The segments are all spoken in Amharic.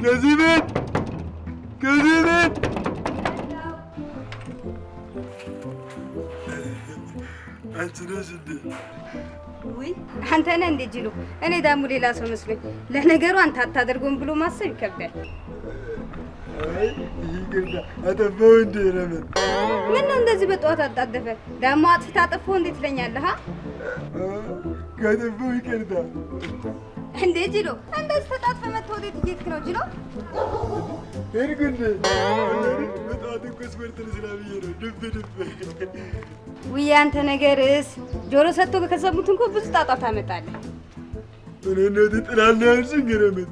كذبت كذبت አንቺ ነሽ እንዴ? ውይ አንተ ነህ እንዴ ጅሉ? እኔ ደግሞ ሌላ ሰው መስሎኝ። ለነገሩ አንተ አታደርገውም ብሎ ማሰብ ይከብዳል። አይ ይገርዳ አጠፋው እንዴ ረመት? ምን ነው እንደዚህ በጠዋት አጣደፈ? ደግሞ አጥፍታ አጠፋው እንዴ ትለኛለህ? ካጠፋው ይቅርታ እንዴ ጅሉ? እንደዚህ ተጣጥፈ መተው ወዴት እየሄድክ ነው ጅሉ? ሄድኩ በጠዋት እኮ ስፖርት ልስራ ብዬ ነው ድብ ውይ አንተ ነገርስ ጆሮ ሰጥቶ ከሰሙት እንኳን ብዙ ጣጣ ታመጣለህ። እኔ ነው ትጥላለህ አልሽኝ ረመት?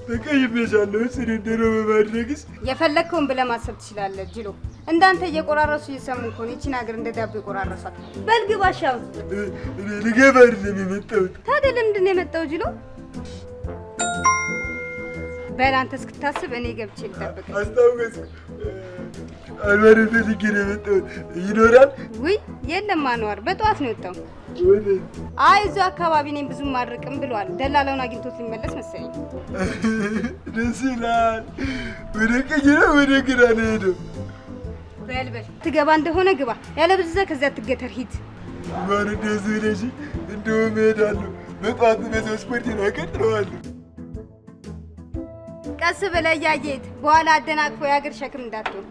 ተቀይሜሻለሁ ስለ እንደሮ በማድረግስ የፈለግከውን ብለህ ማሰብ ትችላለህ ጅሎ። እንዳንተ እየቆራረሱ እየሰሙ እኮ ነው ይህችን ሀገር እንደ ዳቦ የቆራረሷት። በል ግባ አሻው። እኔ ልገባ አይደለም የመጣሁት። ታዲያ ለምንድን ነው የመጣው ጅሎ? በል አንተ እስክታስብ እኔ ገብቼ ልጠብቅህ። አስታውቀስኩ አንዋር ፈልጌ ነው የመጣሁት። ይኖራል? ውይ የለም አንዋር በጠዋት ነው የወጣው። አይ እዚሁ አካባቢ እኔም ብዙም አድርቅም ብሏል። ደላለውን አግኝቶት ሊመለስ መሰለኝ። ደስ ይላል። ወደ ቀኝ ነው ወደ ግራ ነው ሄደው? በል በል ትገባ እንደሆነ ግባ፣ ያለበለዚያ ከዚያ ትገተር ሂድ። ማን እንደዚህ ነሽ? እንደውም እሄዳለሁ በጠዋት በሰው ስፖርት ነው እቀጥለዋለሁ። ቀስ ብለህ እያየህ በኋላ አደናቅፎ የሀገር ሸክም እንዳትሆን።